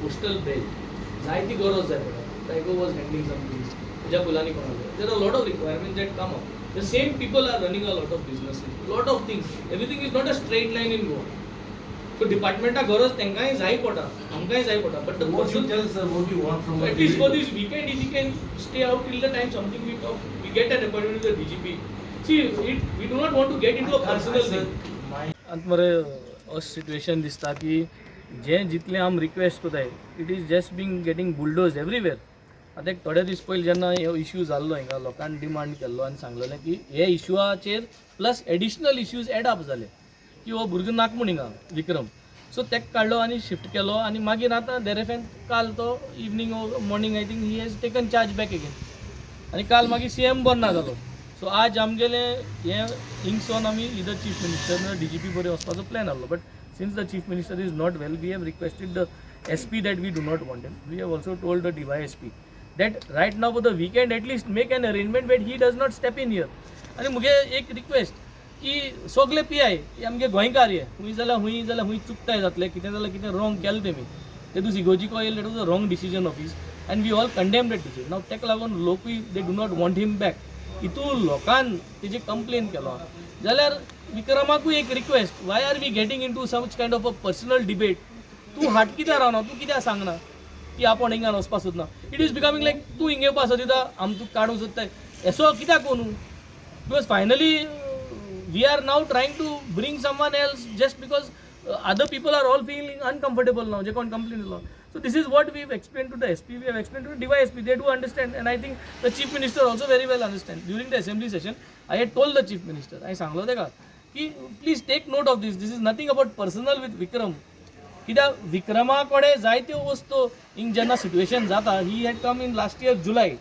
Postal bell जायती गरज जाय पडटा लायक वॉज हँडलिंग समथिंग तुज्या पुलांनी कोणाक there are lot of requirement that come up the same people are running a lot of businesses lot of things everything is not a straight line in Goa so डिपार्टमेंटाक गरज तेंकांय जाय पडटा आमकांय जाय पडटा but the person what you want from at least for this weekend if you can stay out till the time something we talk we get an appointment with the DGP see we do not want to get into a personal thing अंत मरे अस situation दिसता की जे जितले आम request कोताय it is just being getting bulldoze everywhere आतां एक थोडे दीस पयलीं जेन्ना हो इश्यू जाल्लो हिंगा लोकांनी डिमांड केल्लो आनी सांगलेलें की हे इश्यूआचेर plus additional issues add up जाले की हो भुरगो नाक म्हूण हिंगा विक्रम सो तेका काडलो आनी शिफ्ट केलो आनी मागीर आतां देरेफेन काल तो evening morning I think he has taken charge back again आनी काल मागीर CM बरना जालो सो आज आमगेले हे हिंगसोन आमी इधर चीफ मिनिस्टर DGP बरें वचपाचो प्लॅन आसलो but since the chief minister is not well we have requested the SP that we do not want him we have also told the DYSP that right now for the weekend at least make an arrangement wait he does not step in here आनी मुगे एक request की सगळे PI हे आमगे गोंयकार हे हुंय जाल्यार हुंय चुकताय जातले कितें जाल्यार कितें रॉंग केलें तेमी ते दीस इगोजिको येयले that was a wrong decision of his and we all condemn that decision नाव तेका लागून लोकूय they do not want him back हितू लोकान तेजी कंप्लेन केलो जाल्यार विक्रमाकूय एक request why are we getting into such kind of a personal debate तूं हाट कित्याक रावना तूं कित्याक सांगना की आपण हिंगा वचपा सोदना इट इज बिकमिंग लायक तूं हिंगा येवपा सोदिता आम तुका काडूंक सोदताय एसो कित्याक कोनू because finally we are now trying to bring someone else just because other people are all feeling uncomfortable now. They can't complain a lot. So this is what we've explained to the SP, we have explained to the DYSP. They do understand, and I think the Chief Minister also very well understand. During the assembly session, I had told the Chief Minister, I सांगलो तेका की please take note of this. This is nothing about personal with Vikram. कित्याक विक्रमा कोडे जायत्यो वस्तू हिंग जेन्ना situation जाता he had come in last year July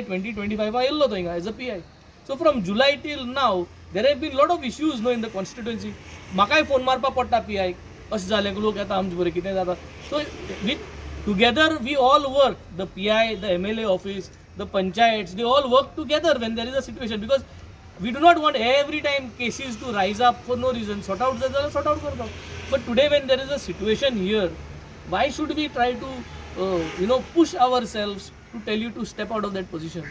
2025 येयल्लो तो हिंगा as a PI. So from July till now there have been lot of issues no in the constituency. म्हाकाय फोन मारपा पडटा PI अशें जालें लोक येता आमचे बरें कितें जाता so with together we all work the PI the MLA office the panchayats they all work together when there is a situation because we do not want every time cases to rise up for no reason sort out जाय जाल्यार sort out करता but today when there is a situation here why should we try to push ourselves to tell you to step out of that position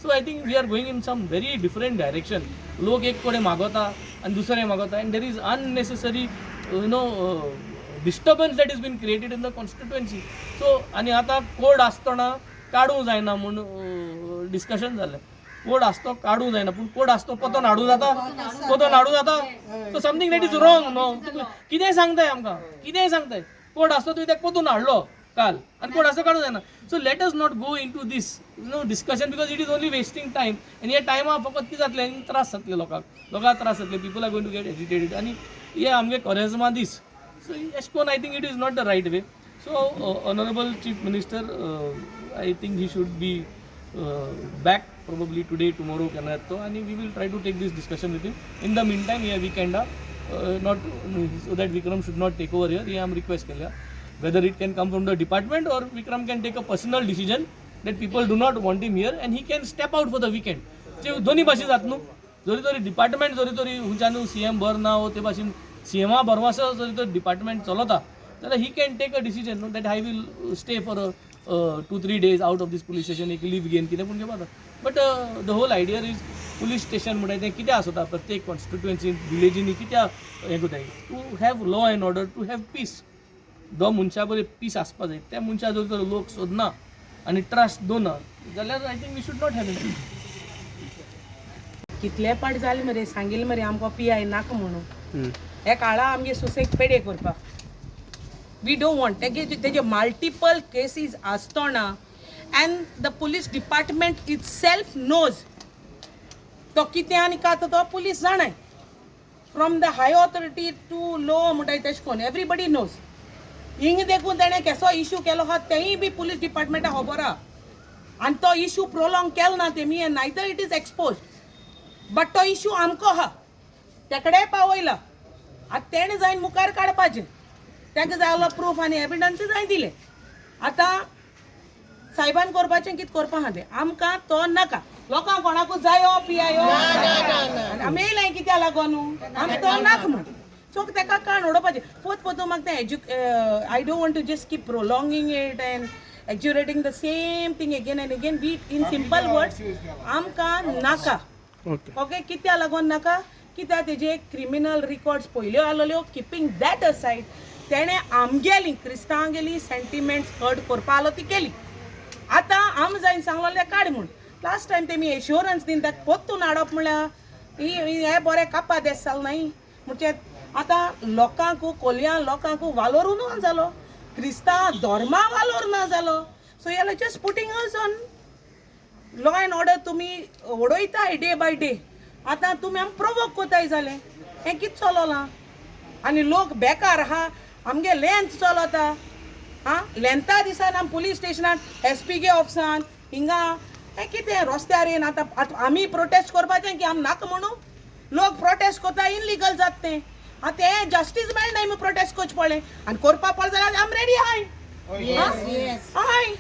so I think we are going in some very different direction लोक एक कडेन मागता आनी दुसरें मागता and there is unnecessary disturbance that is been created in the constituency so आनी आतां code आसतना काडूंक जायना म्हूण डिस्कशन जालें कोड आसतो काडूंक जायना पूण कोड आसतो पोतोन हाडूं जाता so something that is wrong no कितेंय सांगताय आमकां कितेंय सांगताय कोड आसतो तुवें तेका पोतून हाडलो काल आनी कोड आसतो काडूंक जायना so let us not go in to this discussion because it is only wasting time आनी ह्या टायमार फकत कितें जातलें त्रास जातले लोकांक त्रास जातले people are going to get agitated आनी हे आमगे कोरेजमा दीस सो एश कोन I think it is not the right way so honourable chief minister I think he should be back probably today tomorrow केन्ना येता आनी we will try to take this discussion with him in the mean time ह्या विकेंडा not so that Vikram should not take over here ही आम request केल्या whether it can come from the department or Vikram can take a personal decision that people do not want him here and he can step out for the weekend जे दोन्ही भाशेन जाता न्हू जरी तरी डिपार्टमेंट जरी तरी हुंच्यान CM बर ना ते भाशेन CMA बरवासो जरी तर डिपार्टमेंट चलता जाल्यार he can take a decision no that I will stay for 2-3 days out of this police station एक लीव घेवन कितें पूण घेवपाक but the whole idea is police station म्हणटा तें कितें आसता प्रत्येक कॉन्स्टिट्युएन्सीन विलेजींनी कित्याक हें कोताय to have law and order to have peace जो मनशा बरें पीस आसपा जाय त्या मनशा जर तर लोक सोदना आनी ट्रस्ट दोना जाल्यार I think we should not have it कितले पाट जाले मरे सांगिल्लें मरे आमकां PI नाका म्हणून हे काळा आमगे सुसेक पेडे करपाक वी डोंट वॉन्ट तेजे मल्टिपल केसीस आसतना and the police department itself knows तो कितें आनी कात तो पुलीस जाणाय from the high authority to low म्हणटाय तेश कोन एवरीबडी नोज हिंग देखून तेणें केसो इश्यू केलो आहा तेंय बी पुलीस डिपार्टमेंटा खबर आहा आनी तो इश्यू प्रोलॉंग केलो ना तेमी end neither it is expose but तो इश्यू आमको आहा तेकडेय पावयला आतां तेणें जायन मुखार काडपाचें ताका जाय आसलो प्रूफ आनी एविडन्स जाय दिले आतां सायबान करपाचें कितें करपा आहा तें आमकां तो नाका लोकांक कोणाकूच जायो PI आमी येयलें कित्याक लागोन आमकां तो नाका म्हूण सो ताका काण उडोवपाचें पोत म्हाका तें I don't want to just keep prolonging it and exaggerating the same thing again and again we in simple words आमकां नाका ओके कित्या लागून नाका कित्याक तेजे क्रिमिनल रिकॉर्ड्स पयल्यो आसलेल्यो किपींग दॅट असायड तेणें आमगेली क्रिस्तांवांगेली सेंटिमेंट्स हर्ट करपा आलो ती केली आतां आम जायन सांगलोलें काड म्हूण लास्ट टायम तेमी एश्युरन्स दीन ताका पोत्तून हाडप म्हळ्यार हे बरें कापा देस जाल न्हय म्हणजे आतां लोकांक कोलया लोकांक वालोरू ना जालो क्रिस्तांव धर्मा वालोर ना जालो so you are just putting us on law and order तुमी उडयताय डे बाय डे आतां तुमी आमकां प्रोवोक कोताय जालें हें कितें चलोलां आनी लोक बेकार आहा आमगे लेंथ चलता आं लेंथा दिसान आमी पुलीस स्टेशनान SPK ऑफिसान हिंगा हें कितें रस्त्यार येवन आतां आमी प्रोटेस्ट करपाचें की आमी नाका म्हणू लोक प्रोटेस्ट कोता इनलिगल जाता तें आतां हें जस्टीस मेळना न्हय प्रोटेस्ट करचें पडलें आनी करपा पडलें जाल्यार आमी रेडी आहाय हय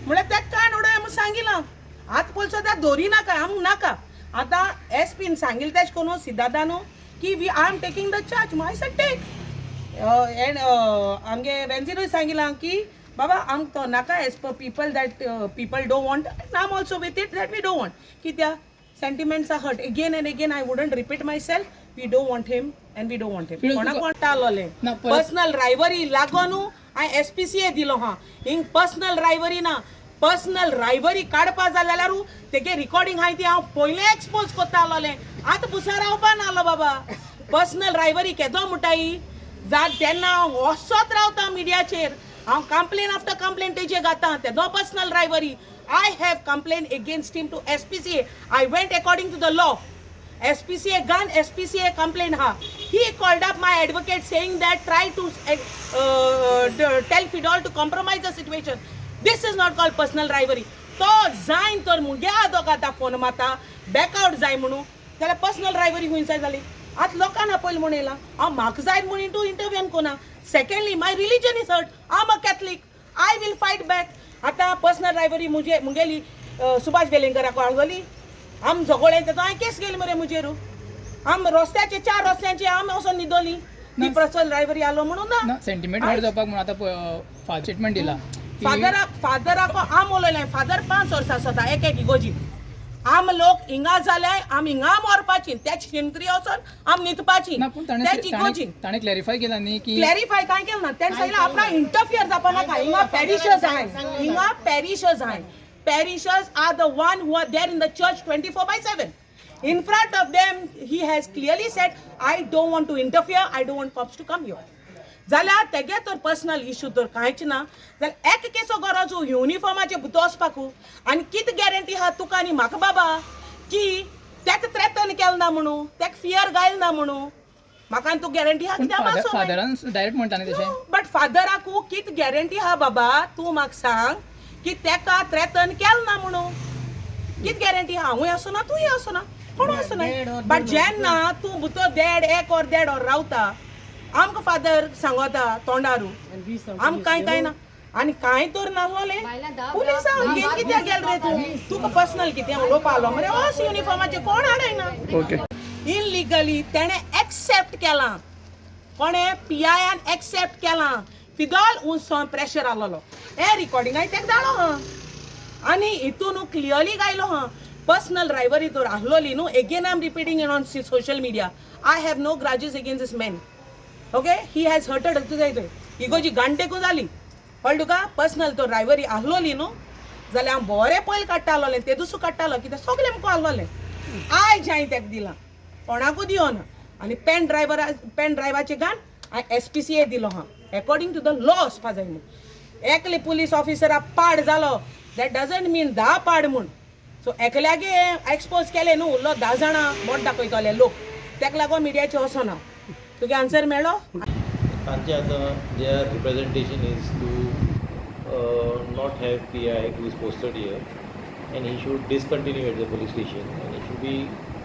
म्हळ्यार तेका काण उडय म्हूण सांगिलां आतां पयलीं सुद्दां दवरी नाका आमकां नाका आतां SPन सांगिल्लें तेश कोन्नु सिद्धार्थानू की we I am taking the charge my side take and आमगे वेन्झिनूय सांगिलां की बाबा आमकां तो नाका as per people that people don't want I am also with it that we don't want कित्याक sentiments are hurt again and again I wouldn't repeat myself we don't want him and we don't want him कोणाक वांटा आलोलें personal रायवरी लागोनू हांवें SPCA दिलो हा हिंग personal रायवरी ना personal रायवरी काडपा जाल्यार तेगे रिकॉर्डिंग आहाय ती हांव पयलें एक्सपोज कोत्ता आलोलें आतां बुसा रावपा नाहलो बाबा पर्सनल रायवरी केदो म्हणटाय जात तेन्ना हांव वोसोत रावता मिडियाचेर हांव कंप्लेन आफ्टर कंप्लेन तेजेर घातां तेदो personal rivalry I have complaint against him to SPCA I went according to the law SPCA gone SPCA complaint ha he called up my advocate saying that try to tell Fidel to compromise the situation this is not called personal rivalry तो जायन तर मुगे दोगाता phone माता back out जाय म्हणू जाल्यार personal रायवरी हुंयसाय जाली आतां लोकांना पयलीं म्हूण येयला हांव म्हाका जाय म्हूण टू इंटरव्यून कोना secondly my religion is hurt I am a Catholic I will fight back आतां पर्सनल रायवरी मुगेली सुभाष वेलिंगराक आळगली आम झगडे तेदो हांवें केस गेली मरे मुजेरू आम रस्त्याचे 4 रस्त्यांची आमी वचोन न्हिदोली ती पर्सनल रायवरी आलो म्हणून ना सेंटिमेंट हर्ट जावपाक म्हणून आतां स्टेटमेंट दिला फादराक आम उलयलें फादर 5 वर्सां आसता एक इगोजी आम लोक हिंगा जाल्यार आमी हिंगा मरपाची त्याच शिंत्री वचोन आम न्हिदपाची त्याच इगोजी ताणें क्लॅरिफाय केला न्ही की क्लॅरिफाय कांय केलें ना तेणें सांगलें आपणा इंटरफियर जावपा नाका हिंगा पॅरिशर्स आहाय हिंगा पॅरिशर्स आहाय Parishes are the one who are there in the church 24/7. In front of them, he has clearly said, I don't want to interfere, I don't want cops to come here. जाल्यार तेगे तर personal issue तर कांयच ना जाल्यार एक केसो गरजू युनिफॉर्माचे भितर वचपाकू आनी कितें गॅरंटी आहा तुका आनी म्हाका बाबा की तेका थ्रेटन केलें ना म्हणू तेका फियर घायल ना म्हणू म्हाका तूं गॅरंटी आहा कित्याक फादरान डायरेक्ट म्हणटा न्ही तशें बट फादराकू कितें गॅरंटी आहा बाबा तूं म्हाका सांग की तेका थ्रेटन केलें ना म्हणू कितें गॅरंटी हांवूय आसना तूंय आसना कोण आसना बट जेन्ना तूं भितर देड और रावता आमकां फादर सांगता तोंडारू आमकां कांय ना आनी कांय तर नासलोलें पुलिसां घेवन कित्याक गेल रे तूं तुका पर्सनल कितें उलोवपा आलो मरे वच युनिफॉर्माचे कोण हाडयना इनलिगली तेणें एक्सेप्ट केलां कोणें PIन एक्सेप्ट केलां फिदॉल उंचो प्रेशर आसलोलो हे रिकॉर्डिंग हांवें तेका धाडलो हा आनी हितून क्लियरली गायलो हा पर्सनल रायवरी तर आसलोली न्हू again I am repeating in on social media I have no grudges against this man okay he has hurted तुझे थंय इगोजी गांटेकू जाली कळ्ळें तुका पर्सनल तर रायवरी आसलोली न्हू जाल्यार हांव बरें पयलीं काडटालोलें ते दुसू काडटालो कित्याक सगलें मुको आसलोलें आयज हांवें तेका दिलां कोणाकूय दिवना आनी पेन ड्रायवाचें गाण हांवें SPCA दिलो हा अकॉर्डिंग टू द लॉ वचपा जाय म्हूण एकले पुलीस ऑफिसराक पाड जालो दॅट डजंट मीन 10 पाड म्हूण सो एकल्यागे एक्सपोज केले न्हू उरलो 10 जाणां मोट दाखयतले लोक तेका लागून मिडियाचे वचना तुगे आन्सर मेळ्ळो तांचे आतां there representation is to not have PI who is posted here and he should discontinue at the police station and he should be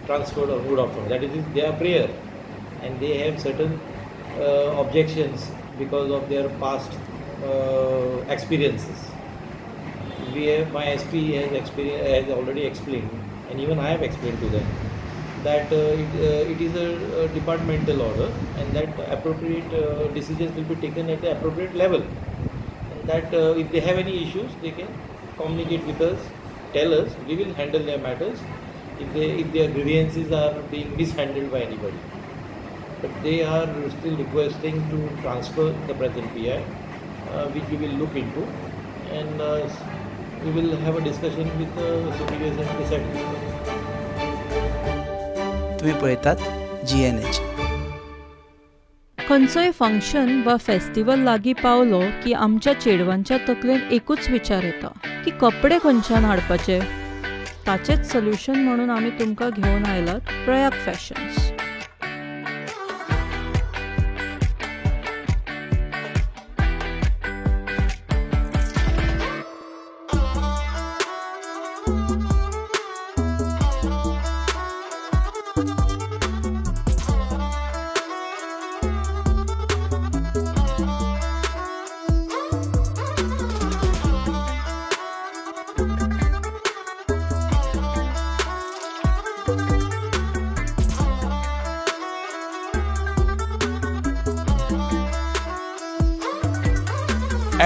transferred or moved off from that is their prayer and they have certain objections because of their past experiences. My SP has already explained and even I have explained to them that it is a departmental order, and that appropriate decisions will be taken at the appropriate level. And that if they have any issues, they can communicate with us, tell us, we will handle their matters if their grievances are being mishandled by anybody. But they are still requesting to transfer the present PI, which we will look into, and we will have a discussion with the superiors and decide. तुम्ही पळयतात GNH. खंयचोय function वा festival लागीं पावलो की आमच्या चेडवांच्या तकलेन एकूच विचार येता की कपडे खंयच्यान हाडपाचे. ताचेच सोल्युशन म्हणून आमी तुमकां घेवन आयलात Prayag Fashions.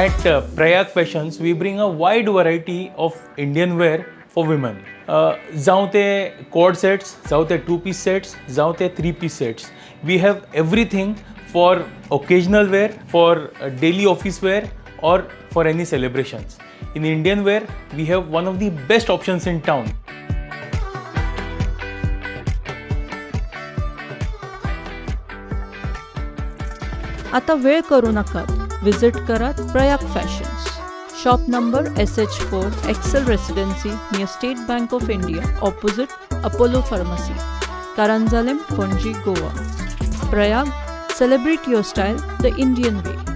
At Prayag Fashions, we bring a wide variety of Indian wear for women. जावं ते cord sets, जावं ते 2-piece sets, जावं ते 3-piece sets. We have everything for occasional wear, for daily office wear, or for any celebrations. In Indian wear, we have one of the best options in town. आता वेळ करू नकात. Visit करात Prayag Fashions. Shop number SH4 Excel Residency near State Bank of India opposite Apollo Pharmacy, Karanzalem, Panaji, Goa. Prayag, celebrate your style the Indian way.